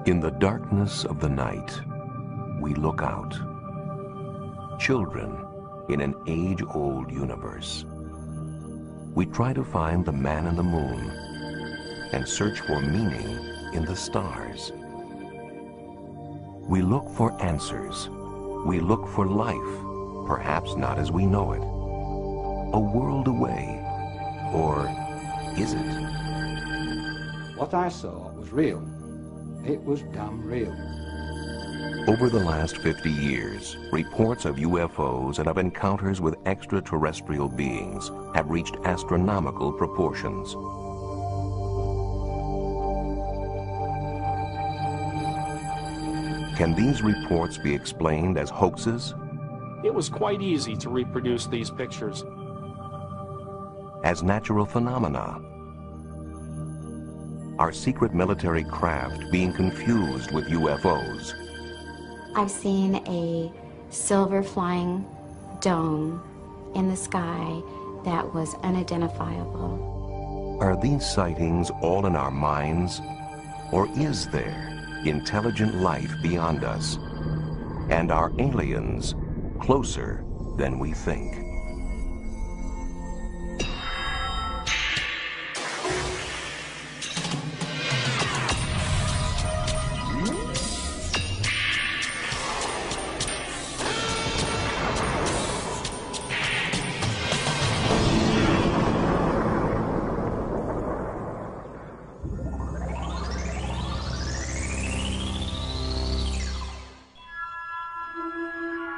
In the darkness of the night, we look out. Children in an age-old universe. We try to find the man in the moon and search for meaning in the stars. We look for answers. We look for life, perhaps not as we know it. A world away, or is it? What I saw was real. It was damn real. Over the last 50 years, reports of UFOs and of encounters with extraterrestrial beings have reached astronomical proportions. Can these reports be explained as hoaxes? It was quite easy to reproduce these pictures. As natural phenomena? Are secret military craft being confused with UFOs? I've seen a silver flying dome in the sky that was unidentifiable. Are these sightings all in our minds? Or is there intelligent life beyond us? And are aliens closer than we think?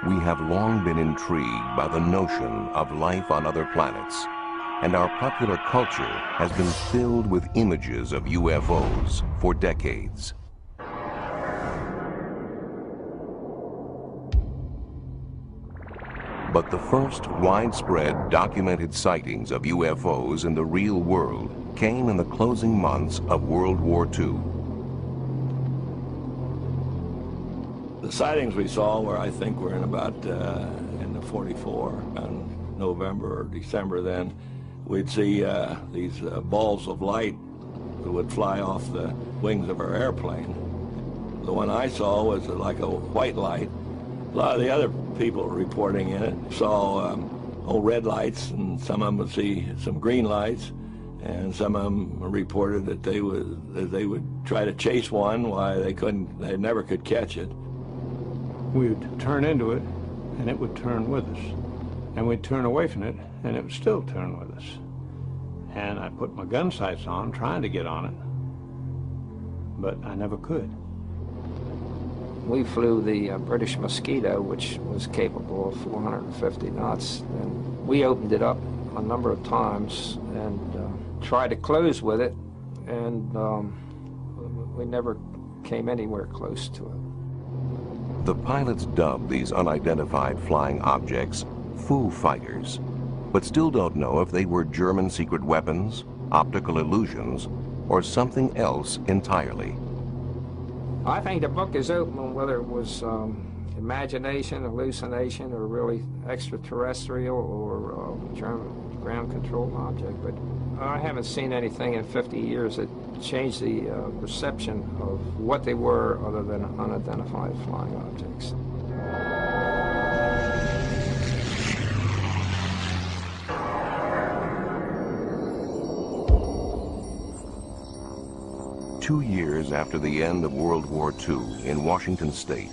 We have long been intrigued by the notion of life on other planets, and our popular culture has been filled with images of UFOs for decades. But the first widespread documented sightings of UFOs in the real world came in the closing months of World War II. The sightings we saw were, I think, were in about in the 44, in November or December then. We'd see these balls of light that would fly off the wings of our airplane. The one I saw was like a white light. A lot of the other people reporting in it saw red lights, and some of them would see some green lights, and some of them reported that they would try to chase one while they never could catch it. We would turn into it, and it would turn with us. And we'd turn away from it, and it would still turn with us. And I put my gun sights on, trying to get on it, but I never could. We flew the British Mosquito, which was capable of 450 knots. And we opened it up a number of times and tried to close with it, and we never came anywhere close to it. The pilots dubbed these unidentified flying objects Foo Fighters, but still don't know if they were German secret weapons, optical illusions, or something else entirely. I think the book is open on whether it was imagination, hallucination, or really extraterrestrial or German ground control object, but I haven't seen anything in 50 years that changed the perception of what they were other than unidentified flying objects. Two years after the end of World War II in Washington State,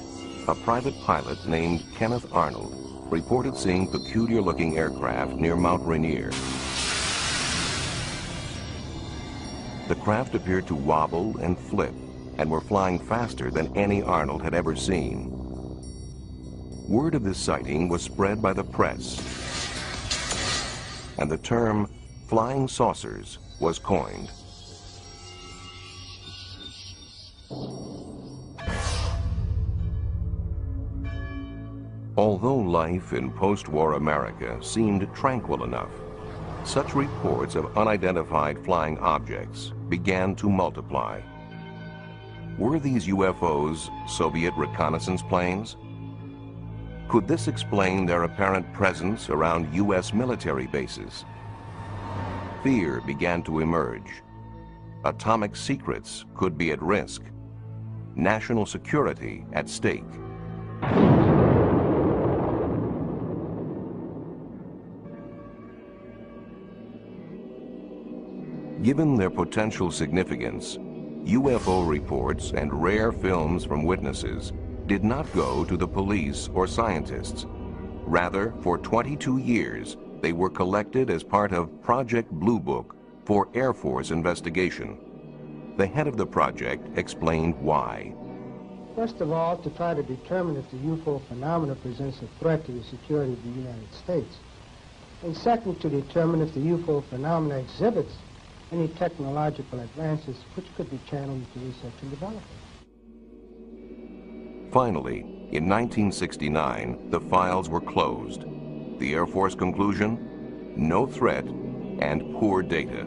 a private pilot named Kenneth Arnold reported seeing peculiar-looking aircraft near Mount Rainier. The craft appeared to wobble and flip and were flying faster than any Arnold had ever seen. Word of this sighting was spread by the press, and the term flying saucers was coined. Although life in post-war America seemed tranquil enough, such reports of unidentified flying objects began to multiply. Were these UFOs Soviet reconnaissance planes? Could this explain their apparent presence around U.S. military bases? Fear began to emerge. Atomic secrets could be at risk. national security at stake. Given their potential significance, UFO reports and rare films from witnesses did not go to the police or scientists. Rather, for 22 years, they were collected as part of Project Blue Book for Air Force investigation. The head of the project explained why. First of all, to try to determine if the UFO phenomena presents a threat to the security of the United States. And second, to determine if the UFO phenomena exhibits any technological advances which could be channeled into research and development. Finally, in 1969, the files were closed. The Air Force conclusion? No threat and poor data.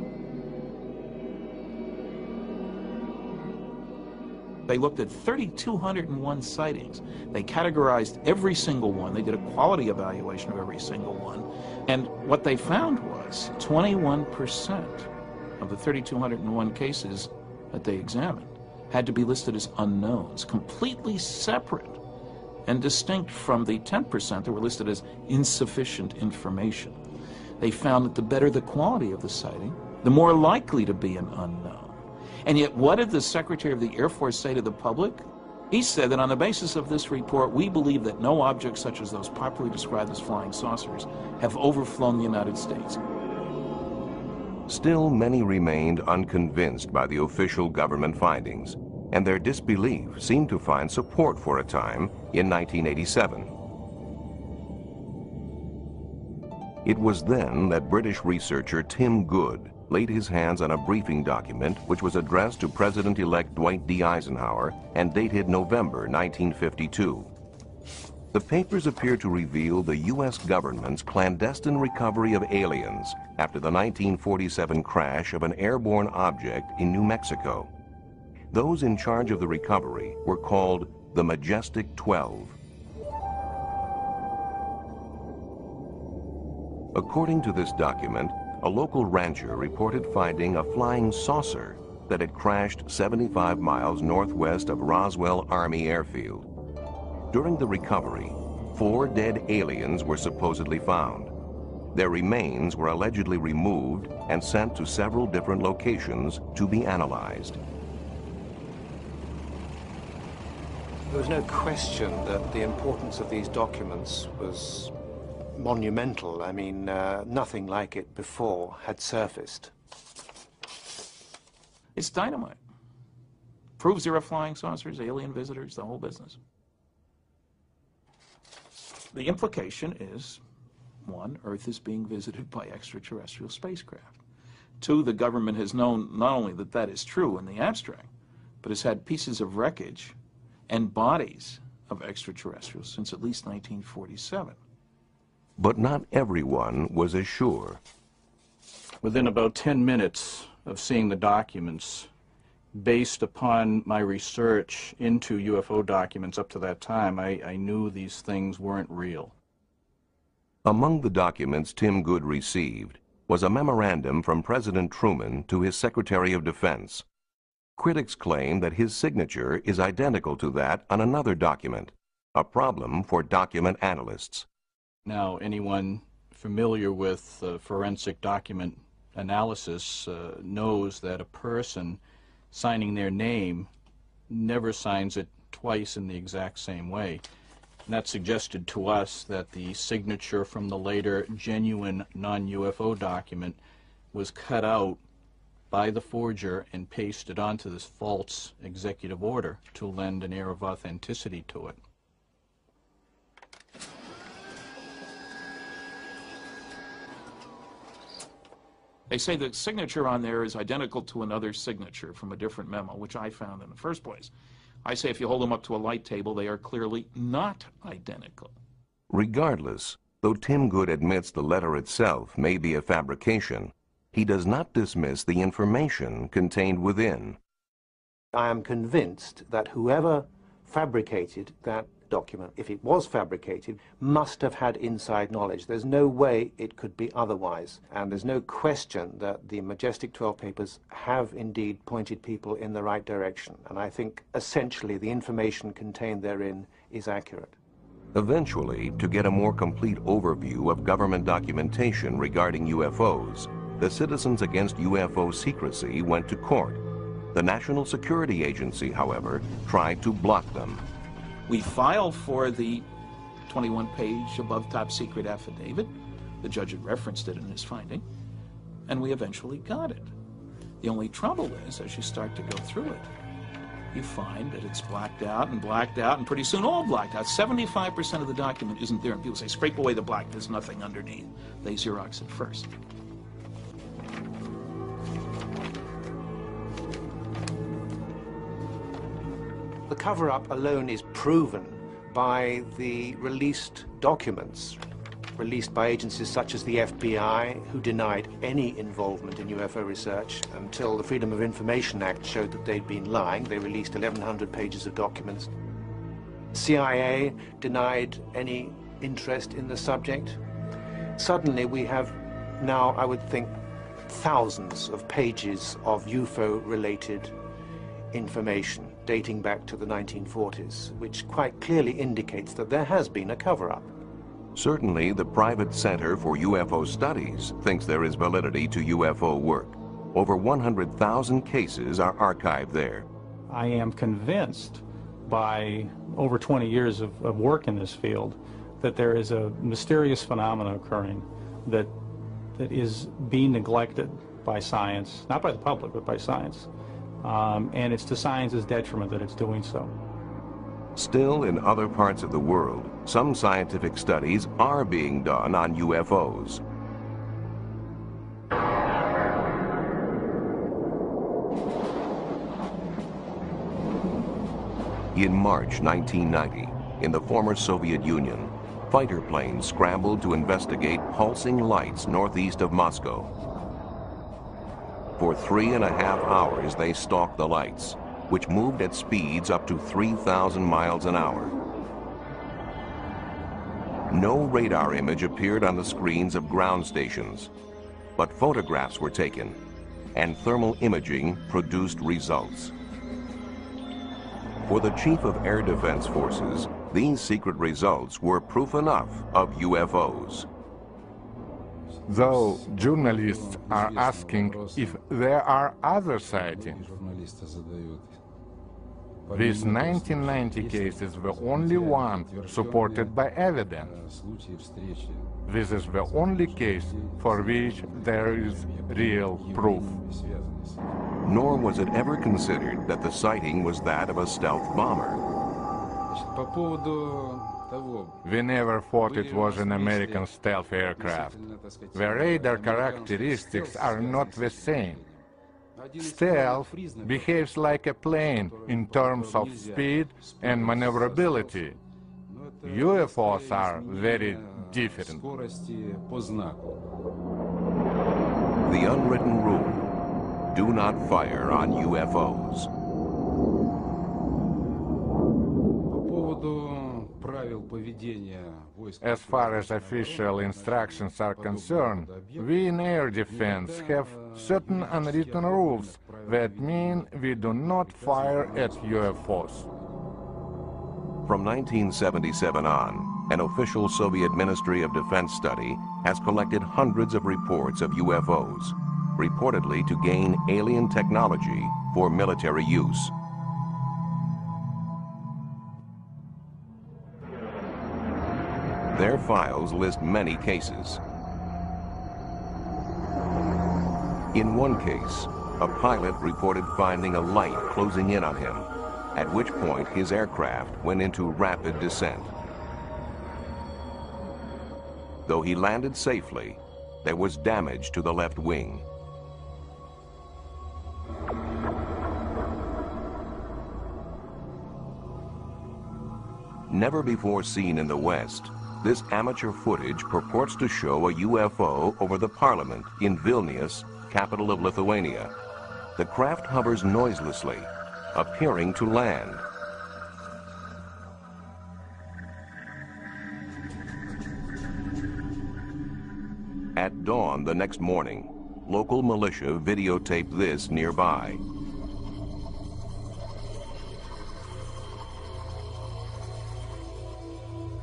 They looked at 3,201 sightings. They categorized every single one. They did a quality evaluation of every single one. And what they found was 21% of the 3,201 cases that they examined had to be listed as unknowns, completely separate and distinct from the 10% that were listed as insufficient information. They found that the better the quality of the sighting, the more likely to be an unknown. And yet, what did the Secretary of the Air Force say to the public? He said that on the basis of this report, we believe that no objects such as those popularly described as flying saucers have overflown the United States. Still, many remained unconvinced by the official government findings, and their disbelief seemed to find support for a time in 1987. It was then that British researcher Tim Good laid his hands on a briefing document which was addressed to President-elect Dwight D. Eisenhower and dated November 1952. The papers appear to reveal the U.S. government's clandestine recovery of aliens after the 1947 crash of an airborne object in New Mexico. Those in charge of the recovery were called the Majestic 12. According to this document, a local rancher reported finding a flying saucer that had crashed 75 miles northwest of Roswell Army Airfield. During the recovery, 4 dead aliens were supposedly found. Their remains were allegedly removed and sent to several different locations to be analyzed. There was no question that the importance of these documents was monumental. I mean, nothing like it before had surfaced. It's dynamite. Proves there are flying saucers, alien visitors, the whole business. The implication is, 1, Earth is being visited by extraterrestrial spacecraft. 2, the government has known not only that that is true in the abstract, but has had pieces of wreckage and bodies of extraterrestrials since at least 1947. But not everyone was as sure. Within about 10 minutes of seeing the documents, based upon my research into UFO documents up to that time, I knew these things weren't real. Among the documents Tim Good received was a memorandum from President Truman to his Secretary of Defense. Critics claim that his signature is identical to that on another document, a problem for document analysts. Now, anyone familiar with forensic document analysis knows that a person signing their name never signs it twice in the exact same way. And that suggested to us that the signature from the later genuine non-UFO document was cut out by the forger and pasted onto this false executive order to lend an air of authenticity to it. They say the signature on there is identical to another signature from a different memo, which I found in the first place. I say if you hold them up to a light table, they are clearly not identical. Regardless, though Tim Good admits the letter itself may be a fabrication, he does not dismiss the information contained within. I am convinced that whoever fabricated that document, if it was fabricated, must have had inside knowledge. There's no way it could be otherwise. And there's no question that the Majestic 12 papers have indeed pointed people in the right direction. And I think essentially the information contained therein is accurate. Eventually, to get a more complete overview of government documentation regarding UFOs, the Citizens Against UFO Secrecy went to court. The National Security Agency, however, tried to block them. We filed for the 21-page above top secret affidavit. The judge had referenced it in his finding, and we eventually got it. The only trouble is, as you start to go through it, you find that it's blacked out, and pretty soon all blacked out. 75% of the document isn't there, and people say, scrape away the black, there's nothing underneath. They Xerox it first. The cover-up alone is proven by the released documents, released by agencies such as the FBI, who denied any involvement in UFO research until the Freedom of Information Act showed that they'd been lying. They released 1,100 pages of documents. CIA denied any interest in the subject. Suddenly we have now, I would think, thousands of pages of UFO-related information dating back to the 1940s, which quite clearly indicates that there has been a cover-up. Certainly, the private Center for UFO Studies thinks there is validity to UFO work. Over 100,000 cases are archived there. I am convinced by over 20 years of work in this field that there is a mysterious phenomenon occurring that is being neglected by science, not by the public, but by science. And it's to science's detriment that it's doing so. Still, in other parts of the world, some scientific studies are being done on UFOs. In March 1990, in the former Soviet Union, fighter planes scrambled to investigate pulsing lights northeast of Moscow. For 3.5 hours, they stalked the lights, which moved at speeds up to 3,000 miles an hour. No radar image appeared on the screens of ground stations, but photographs were taken, and thermal imaging produced results. For the Chief of Air Defense Forces, these secret results were proof enough of UFOs. Though journalists are asking if there are other sightings, this 1990 case is the only one supported by evidence. This is the only case for which there is real proof. Nor was it ever considered that the sighting was that of a stealth bomber. We never thought it was an American stealth aircraft. The radar characteristics are not the same. Stealth behaves like a plane in terms of speed and maneuverability. UFOs are very different. The unwritten rule: do not fire on UFOs. As far as official instructions are concerned, we in air defense have certain unwritten rules that mean we do not fire at UFOs. From 1977 on, an official Soviet Ministry of Defense study has collected hundreds of reports of UFOs, reportedly to gain alien technology for military use. Their files list many cases. In one case, a pilot reported finding a light closing in on him, at which point his aircraft went into rapid descent. Though he landed safely, there was damage to the left wing. Never before seen in the West, this amateur footage purports to show a UFO over the parliament in Vilnius, capital of Lithuania. The craft hovers noiselessly, appearing to land. dawn the next morning, local militia videotaped this nearby.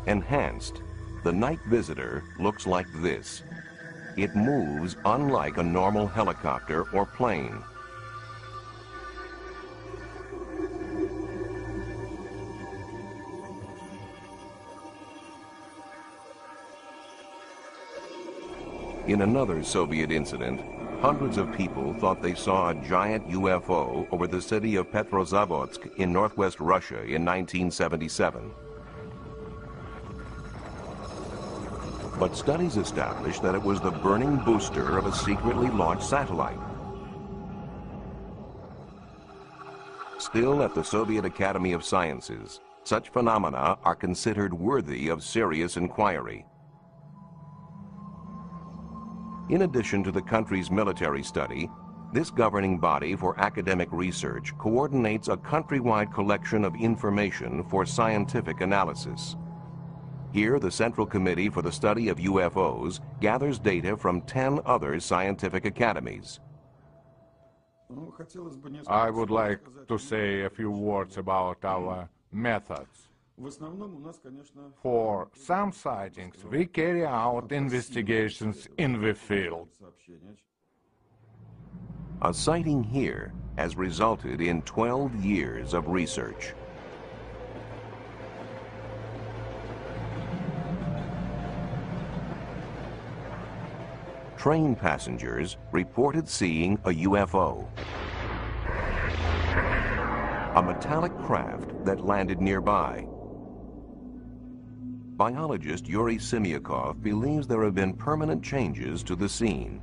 Enhanced, the night visitor looks like this. It moves unlike a normal helicopter or plane. In another Soviet incident, hundreds of people thought they saw a giant UFO over the city of Petrozavodsk in northwest Russia in 1977. But studies established that it was the burning booster of a secretly launched satellite. Still, at the Soviet Academy of Sciences, such phenomena are considered worthy of serious inquiry. In addition to the country's military study, this governing body for academic research coordinates a countrywide collection of information for scientific analysis. Here, the Central Committee for the Study of UFOs gathers data from 10 other scientific academies. I would like to say a few words about our methods. For some sightings, we carry out investigations in the field. A sighting here has resulted in 12 years of research. Train passengers reported seeing a UFO, a metallic craft that landed nearby. Biologist Yuri Simyakov believes there have been permanent changes to the scene.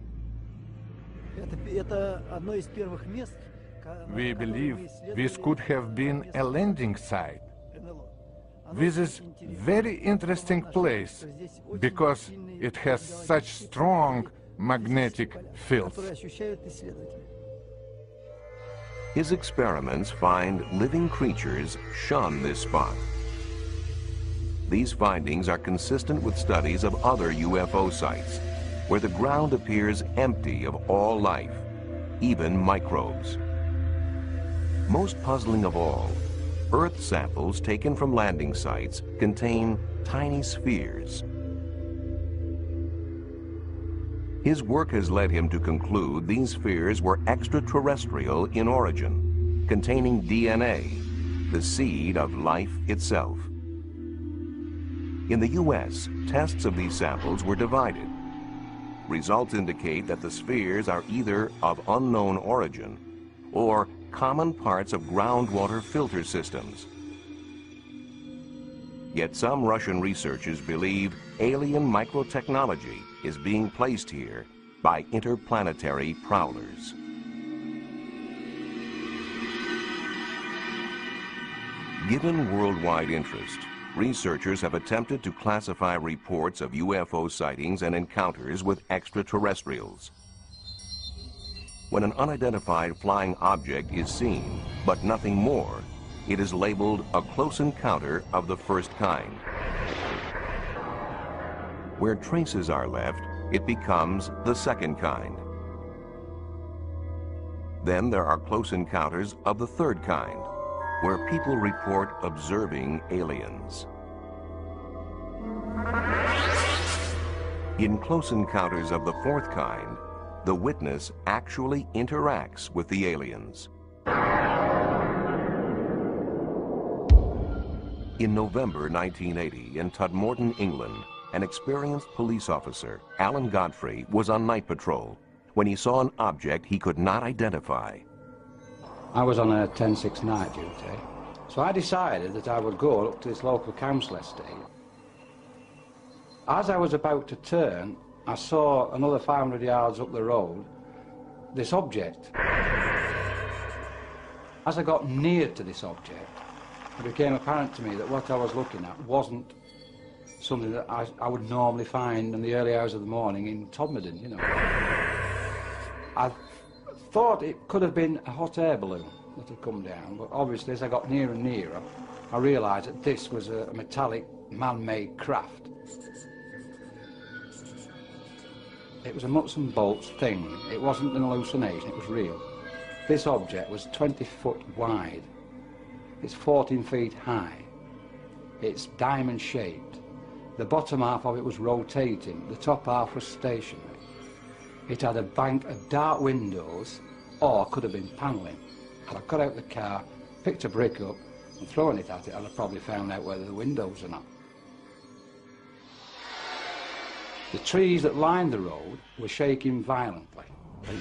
We believe this could have been a landing site. This is a very interesting place because it has such strong magnetic fields. His experiments find living creatures shun this spot. These findings are consistent with studies of other UFO sites, where the ground appears empty of all life, even microbes. Most puzzling of all, Earth samples taken from landing sites contain tiny spheres. His work has led him to conclude these spheres were extraterrestrial in origin, containing DNA, the seed of life itself. In the U.S., tests of these samples were divided. Results indicate that the spheres are either of unknown origin or common parts of groundwater filter systems. Yet some Russian researchers believe alien microtechnology is being placed here by interplanetary prowlers. Given worldwide interest, researchers have attempted to classify reports of UFO sightings and encounters with extraterrestrials. When an unidentified flying object is seen, but nothing more, it is labeled a close encounter of the first kind. Where traces are left, it becomes the second kind. Then there are close encounters of the third kind, where people report observing aliens. In close encounters of the fourth kind, the witness actually interacts with the aliens. In November 1980, in Tudmorton, England, an experienced police officer, Alan Godfrey, was on night patrol when he saw an object he could not identify. I was on a 10-6 night duty, so I decided that I would go up to this local council estate. As I was about to turn, I saw another 500 yards up the road this object. As I got near to this object, it became apparent to me that what I was looking at wasn't something that I would normally find in the early hours of the morning in Todmorden, you know. I thought it could have been a hot air balloon that had come down, but obviously as I got nearer and nearer, I realised that this was a metallic, man-made craft. It was a nuts and bolts thing. It wasn't an hallucination, it was real. This object was 20 foot wide. It's 14 feet high. It's diamond shaped. The bottom half of it was rotating. The top half was stationary. It had a bank of dark windows, or could have been panelling. Had I got out the car, picked a brick up and thrown it at it, I'd have probably found out whether the windows or not. The trees that lined the road were shaking violently.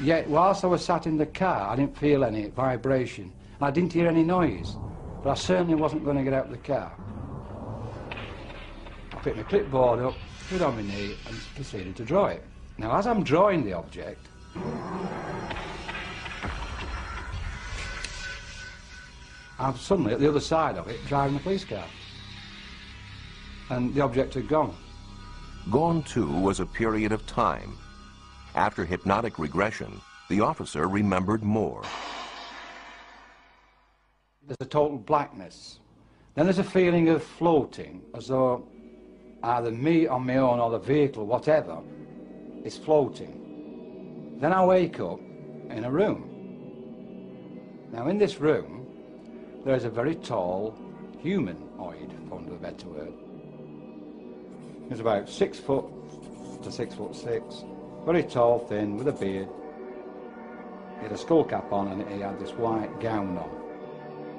Yet, whilst I was sat in the car, I didn't feel any vibration, and I didn't hear any noise, but I certainly wasn't going to get out of the car. I picked my clipboard up, put it on my knee, and proceeded to draw it. Now, as I'm drawing the object, I'm suddenly at the other side of it, driving a police car. And the object had gone. Gone too was a period of time. After hypnotic regression, the officer remembered more. There's a total blackness. Then there's a feeling of floating, as though either me on my own or the vehicle, whatever, is floating. Then I wake up in a room. Now in this room, there is a very tall humanoid, for want of a better word. He's about 6 foot to 6'6", very tall, thin, with a beard. He had a skull cap on and he had this white gown on.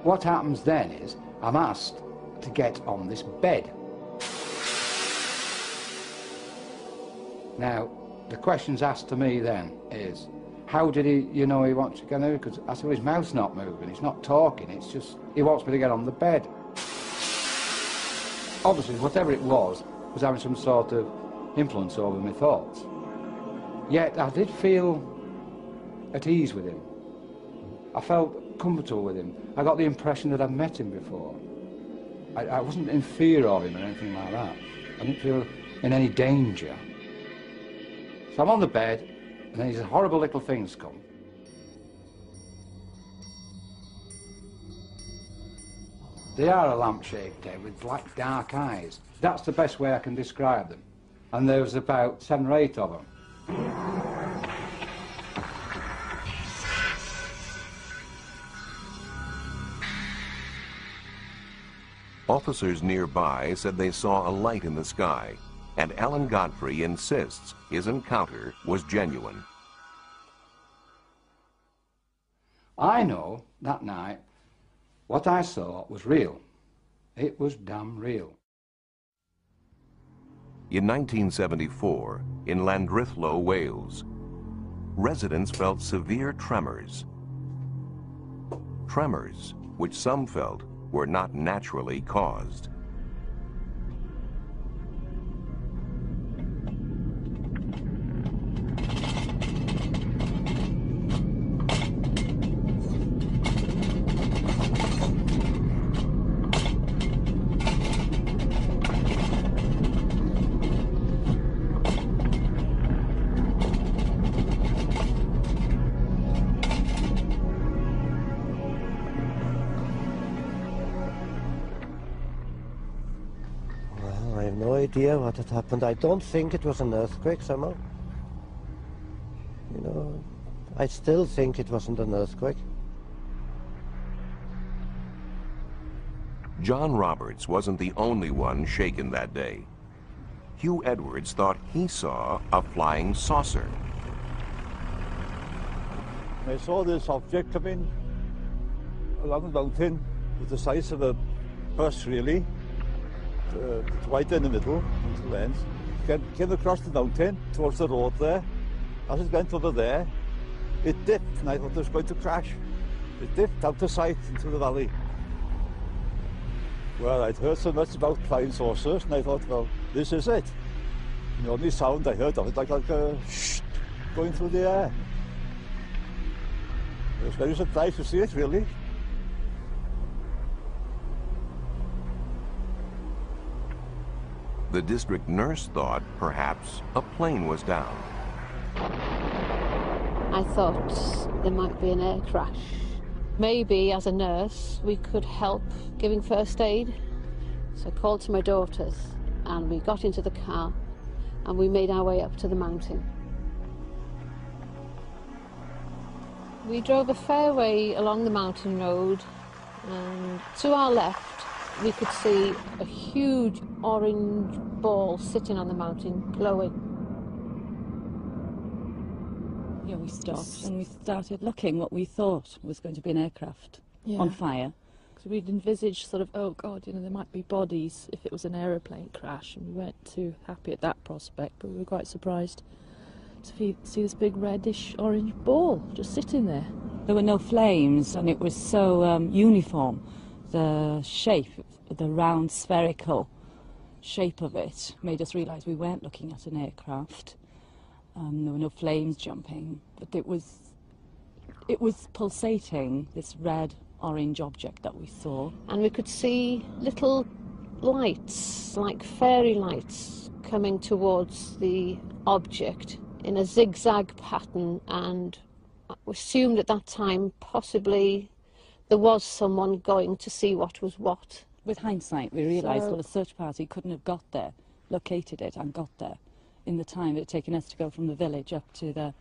What happens then is I'm asked to get on this bed. Now, the questions asked to me then is, how did he, he wants to get on? Because I said, well, his mouth's not moving, he's not talking, it's just, he wants me to get on the bed. Obviously, whatever it was having some sort of influence over my thoughts. Yet I did feel at ease with him. I felt comfortable with him. I got the impression that I'd met him before. I wasn't in fear of him or anything like that. I didn't feel in any danger. So I'm on the bed, and then these horrible little things come. They are a lamp-shaped head with black, dark eyes. That's the best way I can describe them. And there was about 7 or 8 of them. Officers nearby said they saw a light in the sky, and Alan Godfrey insists his encounter was genuine. I know that night what I saw was real. It was damn real. In 1974, in Llandrillo, Wales, residents felt severe tremors. Tremors which some felt were not naturally caused. I have no idea what had happened. I don't think it was an earthquake somehow. I still think it wasn't an earthquake. John Roberts wasn't the only one shaken that day. Hugh Edwards thought he saw a flying saucer. I saw this object come in along the mountain with the size of a bus, really. It's white in the middle, on two ends. Came across the mountain towards the road there. As it went over there, it dipped, and I thought it was going to crash. It dipped out of sight into the valley. Well, I'd heard so much about flying saucers, and I thought, well, this is it. And the only sound I heard of it, like a shh, going through the air. I was very surprised to see it, really. The district nurse thought perhaps a plane was down. I thought there might be an air crash. Maybe as a nurse we could help giving first aid. So I called to my daughters and we got into the car and we made our way up to the mountain. We drove a fair way along the mountain road, and to our left we could see a huge orange ball sitting on the mountain, glowing. Yeah, we stopped and we started looking what we thought was going to be an aircraft on fire. Because we'd envisaged sort of, oh God, you know, there might be bodies if it was an aeroplane crash, and we weren't too happy at that prospect, but we were quite surprised to see this big reddish orange ball just sitting there. There were no flames, and it was so uniform. The shape, the round spherical shape of it made us realise we weren't looking at an aircraft. There were no flames jumping, but it was pulsating, this red orange object that we saw. And we could see little lights, like fairy lights, coming towards the object in a zigzag pattern, and we assumed at that time possibly there was someone going to see what was what. With hindsight, we realised, well, a search party couldn't have got there, located it and got there in the time it had taken us to go from the village up to the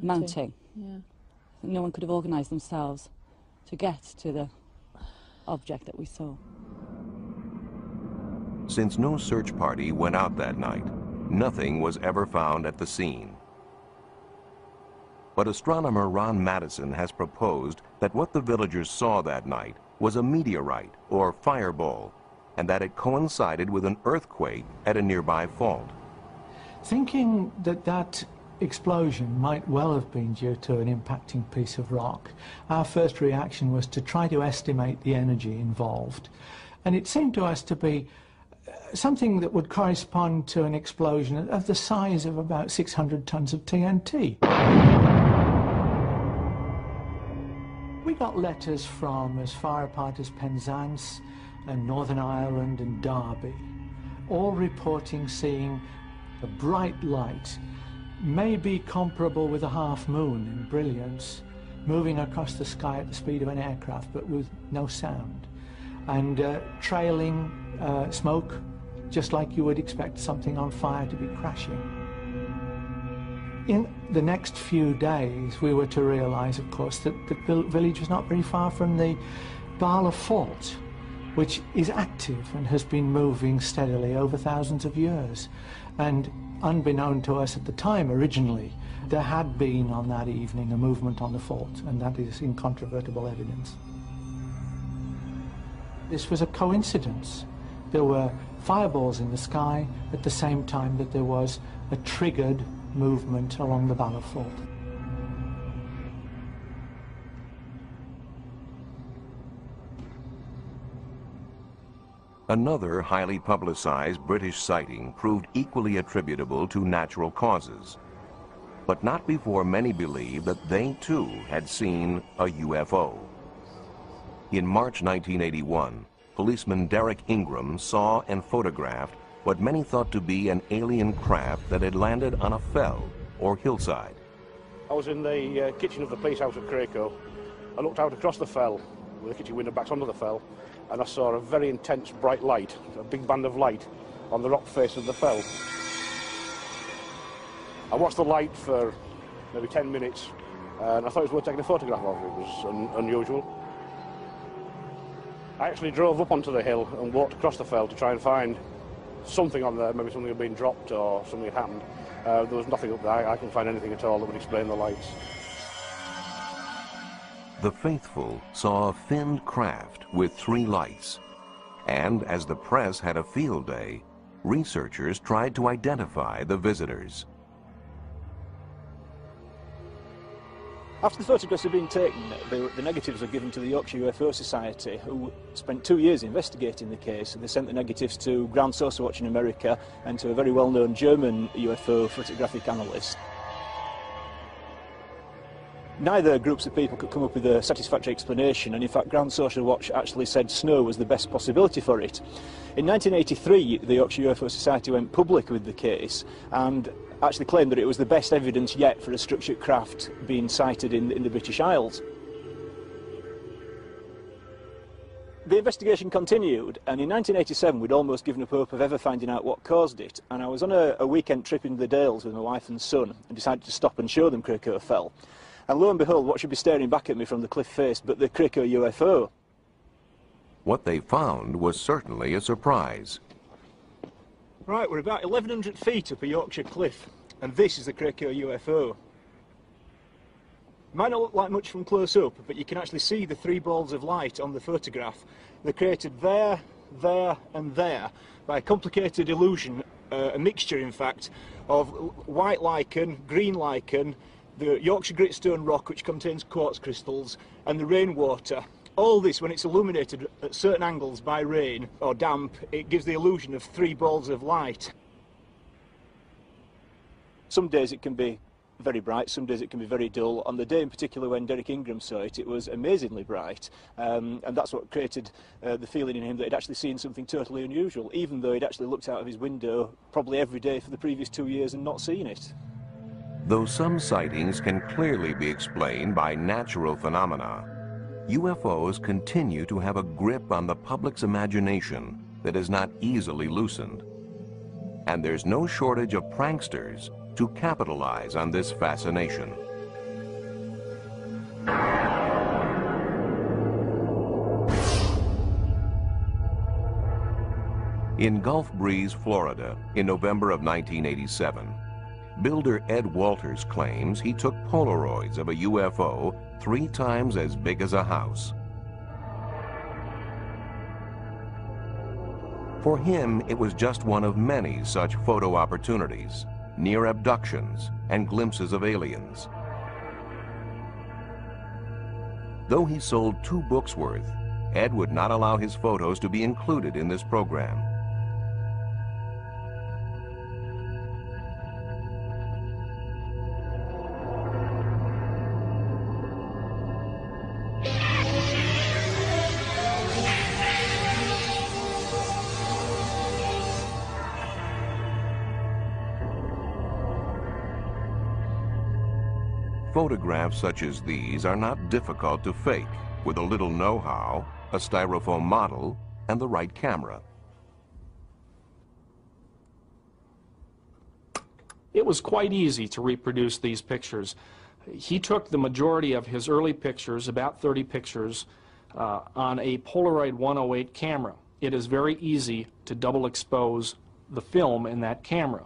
mountain. Yeah. No one could have organised themselves to get to the object that we saw. Since no search party went out that night, nothing was ever found at the scene. But astronomer Ron Madison has proposed that what the villagers saw that night was a meteorite or fireball, and that it coincided with an earthquake at a nearby fault. Thinking that that explosion might well have been due to an impacting piece of rock, our first reaction was to try to estimate the energy involved. And it seemed to us to be something that would correspond to an explosion of the size of about 600 tons of TNT. We got letters from as far apart as Penzance and Northern Ireland and Derby, all reporting seeing a bright light, maybe comparable with a half moon in brilliance, moving across the sky at the speed of an aircraft but with no sound, and trailing smoke just like you would expect something on fire to be crashing. In the next few days we were to realise, of course, that the village was not very far from the Bala Fault, which is active and has been moving steadily over thousands of years. And unbeknown to us at the time originally, there had been on that evening a movement on the fault, and that is incontrovertible evidence. This was a coincidence. There were fireballs in the sky at the same time that there was a triggered movement along the Bala Fault. Another highly publicized British sighting proved equally attributable to natural causes, but not before many believed that they too had seen a UFO. In March 1981, policeman Derek Ingram saw and photographed what many thought to be an alien craft that had landed on a fell or hillside. I was in the kitchen of the police house at Cracoe. I looked out across the fell, with the kitchen window backs onto the fell, and I saw a very intense bright light, a big band of light, on the rock face of the fell. I watched the light for maybe 10 minutes, and I thought it was worth taking a photograph of. It was unusual. I actually drove up onto the hill and walked across the fell to try and find something on there, maybe something had been dropped or something had happened. There was nothing up there. I couldn't find anything at all that would explain the lights. The faithful saw a finned craft with 3 lights, and as the press had a field day, researchers tried to identify the visitors. After the photographs had been taken, the negatives were given to the Yorkshire UFO Society, who spent 2 years investigating the case. They sent the negatives to Ground Source Watch in America and to a very well-known German UFO photographic analyst. Neither groups of people could come up with a satisfactory explanation, and in fact Ground Social Watch actually said snow was the best possibility for it. In 1983, the Yorkshire UFO Society went public with the case and actually claimed that it was the best evidence yet for a structured craft being sighted in the British Isles. The investigation continued, and in 1987 we'd almost given up hope of ever finding out what caused it, and I was on a weekend trip into the Dales with my wife and son and decided to stop and show them Cracoe Fell. And lo and behold, what should be staring back at me from the cliff face but the Cracow UFO. What they found was certainly a surprise. Right, we're about 1,100 feet up a Yorkshire cliff, and this is the Cracow UFO. It might not look like much from close up, but you can actually see the 3 balls of light on the photograph. They're created there, there and there by a complicated illusion, a mixture in fact, of white lichen, green lichen, the Yorkshire gritstone rock which contains quartz crystals, and the rainwater. All this, when it's illuminated at certain angles by rain or damp, it gives the illusion of 3 balls of light. Some days it can be very bright, some days it can be very dull. On the day in particular when Derek Ingram saw it, it was amazingly bright, and that's what created the feeling in him that he'd actually seen something totally unusual, even though he'd actually looked out of his window probably every day for the previous 2 years and not seen it. Though some sightings can clearly be explained by natural phenomena, UFOs continue to have a grip on the public's imagination that is not easily loosened. And there's no shortage of pranksters to capitalize on this fascination. In Gulf Breeze, Florida, in November of 1987, builder Ed Walters claims he took Polaroids of a UFO 3 times as big as a house. For him, it was just one of many such photo opportunities, near abductions and glimpses of aliens. Though he sold 2 books worth, Ed would not allow his photos to be included in this program. Photographs such as these are not difficult to fake with a little know-how, a styrofoam model, and the right camera. It was quite easy to reproduce these pictures. He took the majority of his early pictures, about 30 pictures, on a Polaroid 108 camera. It is very easy to double expose the film in that camera.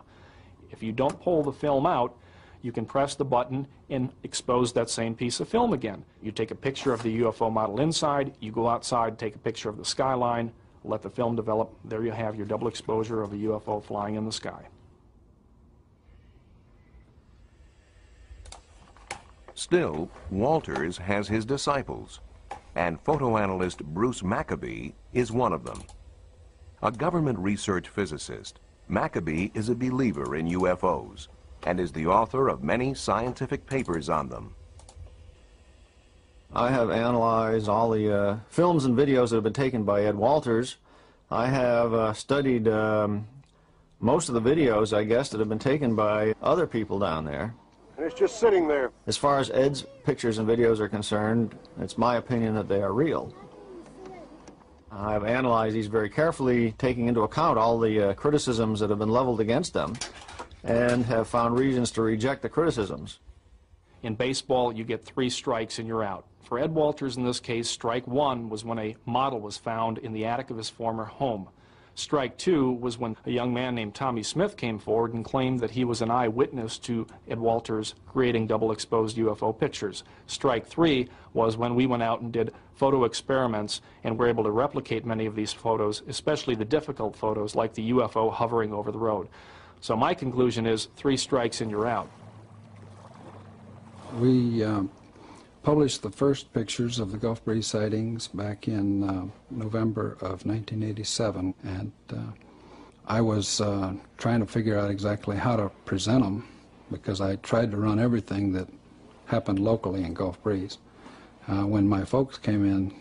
If you don't pull the film out, you can press the button and expose that same piece of film again. You take a picture of the UFO model inside, you go outside, take a picture of the skyline, let the film develop. There you have your double exposure of a UFO flying in the sky. Still, Walters has his disciples, and photo analyst Bruce Maccabee is one of them. A government research physicist, Maccabee is a believer in UFOs and is the author of many scientific papers on them. I have analyzed all the films and videos that have been taken by Ed Walters. I have studied most of the videos, I guess, that have been taken by other people down there. And it's just sitting there. As far as Ed's pictures and videos are concerned, it's my opinion that they are real. I've analyzed these very carefully, taking into account all the criticisms that have been leveled against them, and have found reasons to reject the criticisms. In baseball, you get 3 strikes and you're out. For Ed Walters, in this case, strike 1 was when a model was found in the attic of his former home. Strike 2 was when a young man named Tommy Smith came forward and claimed that he was an eyewitness to Ed Walters creating double-exposed UFO pictures. Strike 3 was when we went out and did photo experiments and were able to replicate many of these photos, especially the difficult photos like the UFO hovering over the road. So my conclusion is 3 strikes and you're out. We published the first pictures of the Gulf Breeze sightings back in November of 1987, and I was trying to figure out exactly how to present them, because I tried to run everything that happened locally in Gulf Breeze. When my folks came in,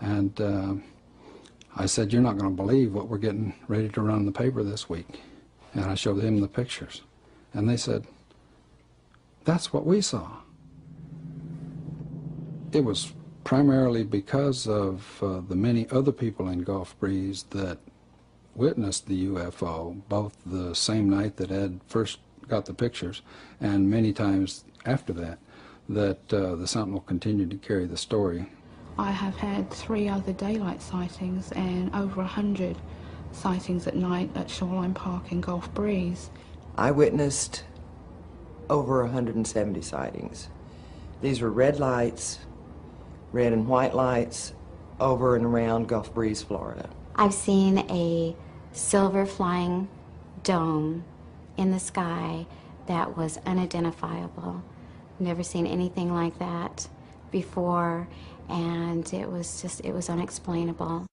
and I said, "You're not going to believe what we're getting ready to run in the paper this week." And I showed them the pictures, and they said, "That's what we saw." It was primarily because of the many other people in Gulf Breeze that witnessed the UFO, both the same night that Ed first got the pictures and many times after that. that the Sentinel continued to carry the story. I have had 3 other daylight sightings and over 100 sightings at night at Shoreline Park and Gulf Breeze. I witnessed over 170 sightings. These were red lights, red and white lights, over and around Gulf Breeze, Florida. I've seen a silver flying dome in the sky that was unidentifiable. Never seen anything like that before, and it was unexplainable.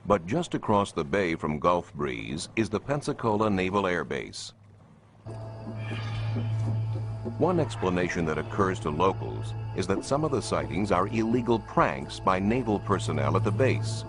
But just across the bay from Gulf Breeze is the Pensacola Naval Air Base. One explanation that occurs to locals is that some of the sightings are illegal pranks by naval personnel at the base.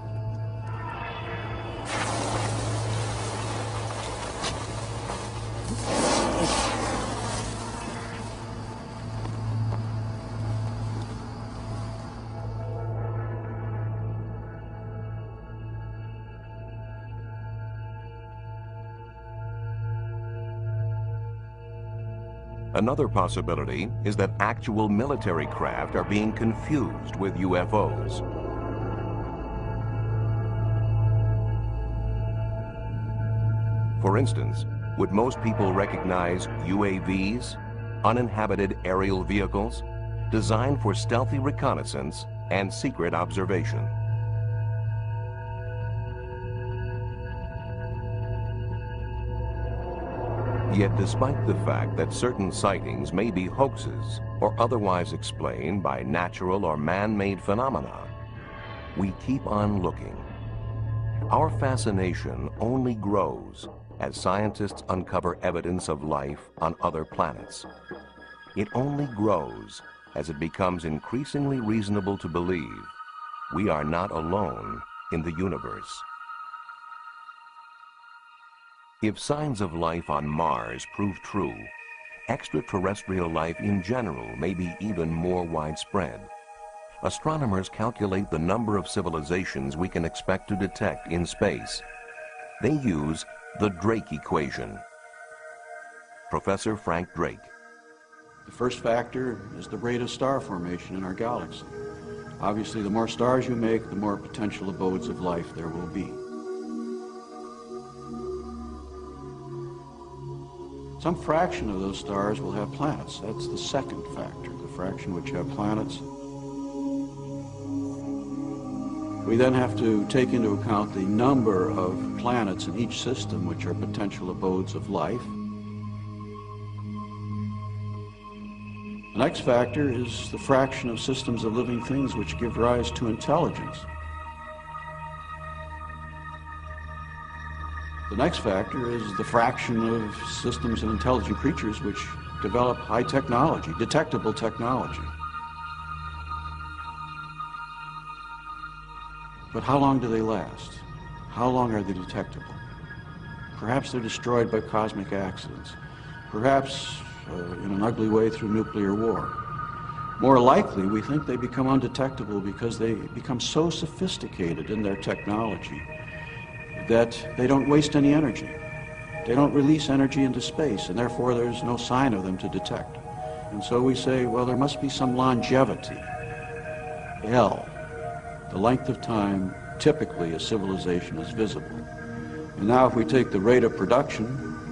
Another possibility is that actual military craft are being confused with UFOs. For instance, would most people recognize UAVs, uninhabited aerial vehicles, designed for stealthy reconnaissance and secret observation? Yet despite the fact that certain sightings may be hoaxes or otherwise explained by natural or man-made phenomena, we keep on looking. Our fascination only grows as scientists uncover evidence of life on other planets. It only grows as it becomes increasingly reasonable to believe we are not alone in the universe. If signs of life on Mars prove true, extraterrestrial life in general may be even more widespread. Astronomers calculate the number of civilizations we can expect to detect in space. They use the Drake equation. Professor Frank Drake. The first factor is the rate of star formation in our galaxy. Obviously, the more stars you make, the more potential abodes of life there will be. Some fraction of those stars will have planets. That's the second factor, the fraction which have planets. We then have to take into account the number of planets in each system which are potential abodes of life. The next factor is the fraction of systems of living things which give rise to intelligence. The next factor is the fraction of systems and intelligent creatures which develop high technology, detectable technology. But how long do they last? How long are they detectable? Perhaps they're destroyed by cosmic accidents. Perhaps in an ugly way through nuclear war. More likely, we think they become undetectable because they become so sophisticated in their technology that they don't waste any energy. They don't release energy into space, and therefore there's no sign of them to detect. And so we say, well, there must be some longevity. L, the length of time typically a civilization is visible. And now if we take the rate of production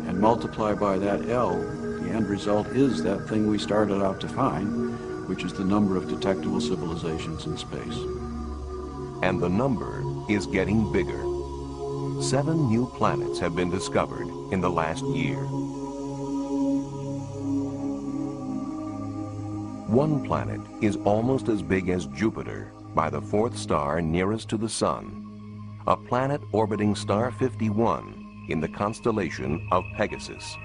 and multiply by that L, the end result is that thing we started out to find, which is the number of detectable civilizations in space. And the number is getting bigger. 7 new planets have been discovered in the last year. One planet is almost as big as Jupiter by the 4th star nearest to the Sun, a planet orbiting star 51 in the constellation of Pegasus.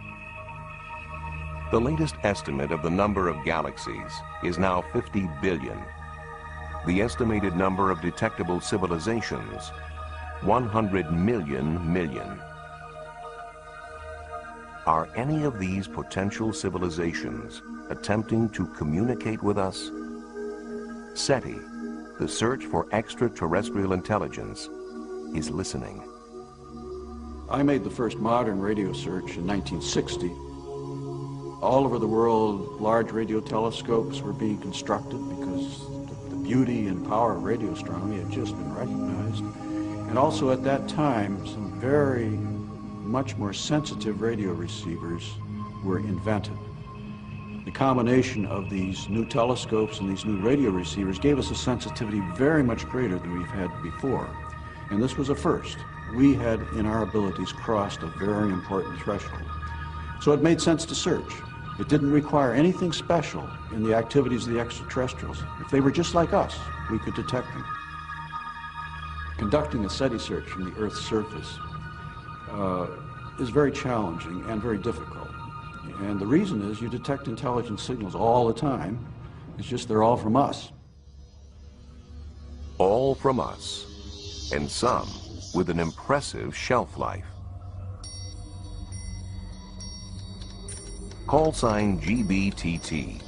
The latest estimate of the number of galaxies is now 50 billion. The estimated number of detectable civilizations, 100 million. Are any of these potential civilizations attempting to communicate with us? SETI, the search for extraterrestrial intelligence, is listening. I made the first modern radio search in 1960. All over the world, large radio telescopes were being constructed because the beauty and power of radio astronomy had just been recognized. And also at that time, some very much more sensitive radio receivers were invented. The combination of these new telescopes and these new radio receivers gave us a sensitivity very much greater than we've had before. And this was a first. We had, in our abilities, crossed a very important threshold. So it made sense to search. It didn't require anything special in the activities of the extraterrestrials. If they were just like us, we could detect them. Conducting a SETI search from the Earth's surface is very challenging and very difficult. And the reason is you detect intelligent signals all the time. It's just they're all from us. All from us, and some with an impressive shelf life. Call sign GBTT,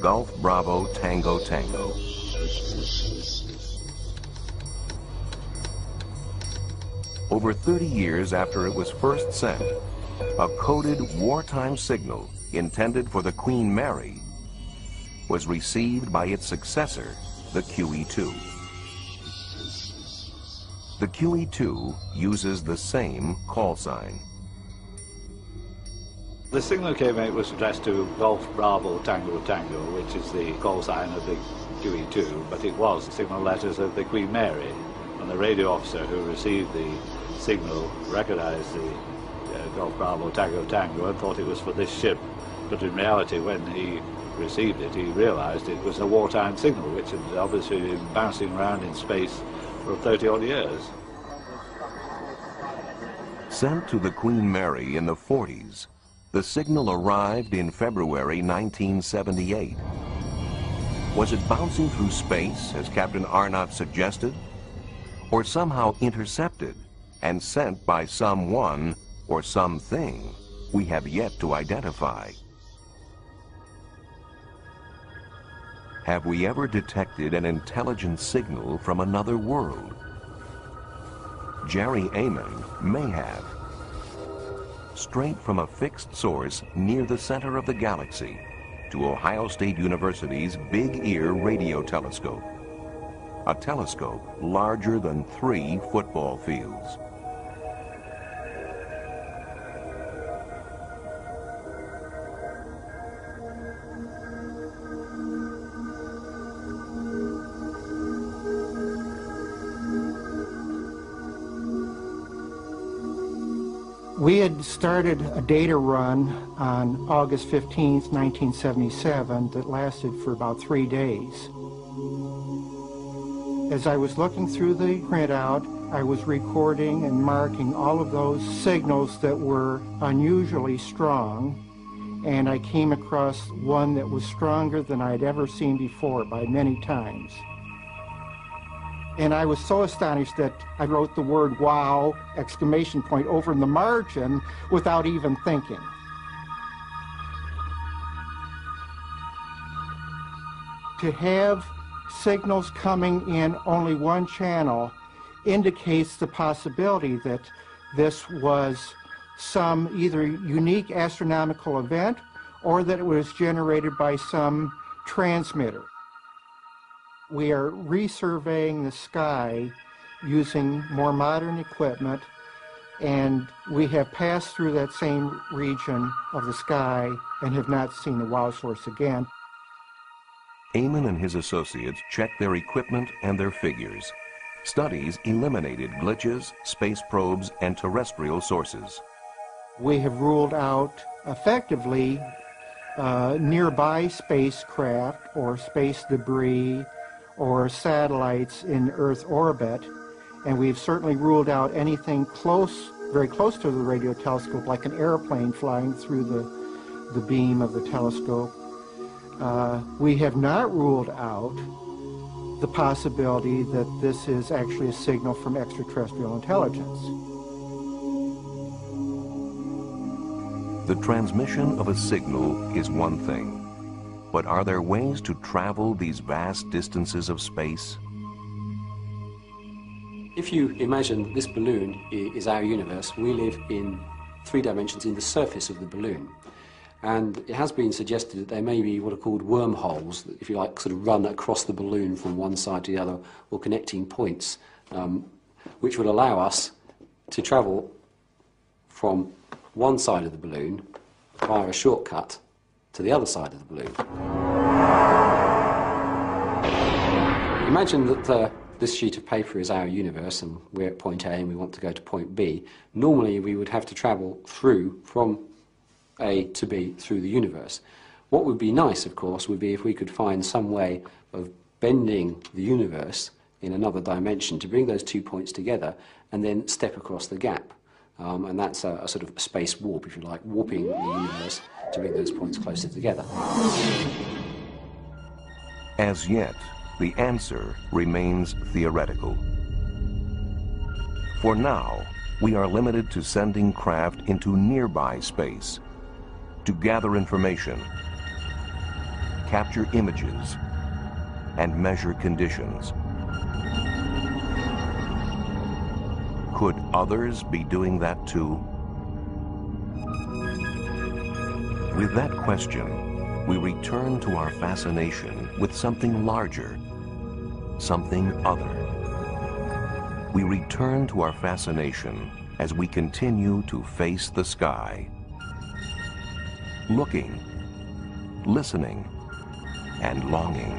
Golf Bravo Tango Tango. Over 30 years after it was first sent, a coded wartime signal intended for the Queen Mary was received by its successor, the QE-2. The QE-2 uses the same call sign. The signal came out was addressed to Golf Bravo Tango Tango, which is the call sign of the QE-2, but it was the signal letters of the Queen Mary. And the radio officer who received the signal recognized the Golf Bravo Tango Tango and thought it was for this ship. But in reality, when he received it, he realized it was a wartime signal, which had obviously been bouncing around in space for 30-odd years. Sent to the Queen Mary in the 40s, the signal arrived in February 1978. Was it bouncing through space, as Captain Arnott suggested? Or somehow intercepted and sent by someone or something we have yet to identify? Have we ever detected an intelligent signal from another world? Jerry Amon may have. Straight from a fixed source near the center of the galaxy to Ohio State University's Big Ear Radio Telescope. A telescope larger than 3 football fields. We had started a data run on August 15th, 1977 that lasted for about 3 days. As I was looking through the printout, I was recording and marking all of those signals that were unusually strong, and I came across one that was stronger than I'd ever seen before by many times. And I was so astonished that I wrote the word "wow!" exclamation point over in the margin without even thinking. To have signals coming in only one channel indicates the possibility that this was some either unique astronomical event or that it was generated by some transmitter. We are resurveying the sky using more modern equipment, and we have passed through that same region of the sky and have not seen the WOW source again. Amon and his associates checked their equipment and their figures. Studies eliminated glitches, space probes, and terrestrial sources. We have ruled out effectively nearby spacecraft or space debris or satellites in Earth orbit, and we've certainly ruled out anything close, very close to the radio telescope, like an airplane flying through the beam of the telescope. We have not ruled out the possibility that this is actually a signal from extraterrestrial intelligence. The transmission of a signal is one thing, but are there ways to travel these vast distances of space? If you imagine this balloon is our universe, we live in 3 dimensions in the surface of the balloon. And it has been suggested that there may be what are called wormholes, that, if you like, sort of run across the balloon from one side to the other, or connecting points, which would allow us to travel from one side of the balloon via a shortcut to the other side of the balloon. Imagine that this sheet of paper is our universe and we're at point A and we want to go to point B. Normally we would have to travel through from A to B through the universe. What would be nice, of course, would be if we could find some way of bending the universe in another dimension to bring those 2 points together and then step across the gap. And that's a sort of space warp, if you like, warping the universe to bring those points closer together. As yet, the answer remains theoretical. For now, we are limited to sending craft into nearby space to gather information, capture images, and measure conditions. Could others be doing that too? With that question, we return to our fascination with something larger, something other. We return to our fascination as we continue to face the sky, looking, listening, and longing.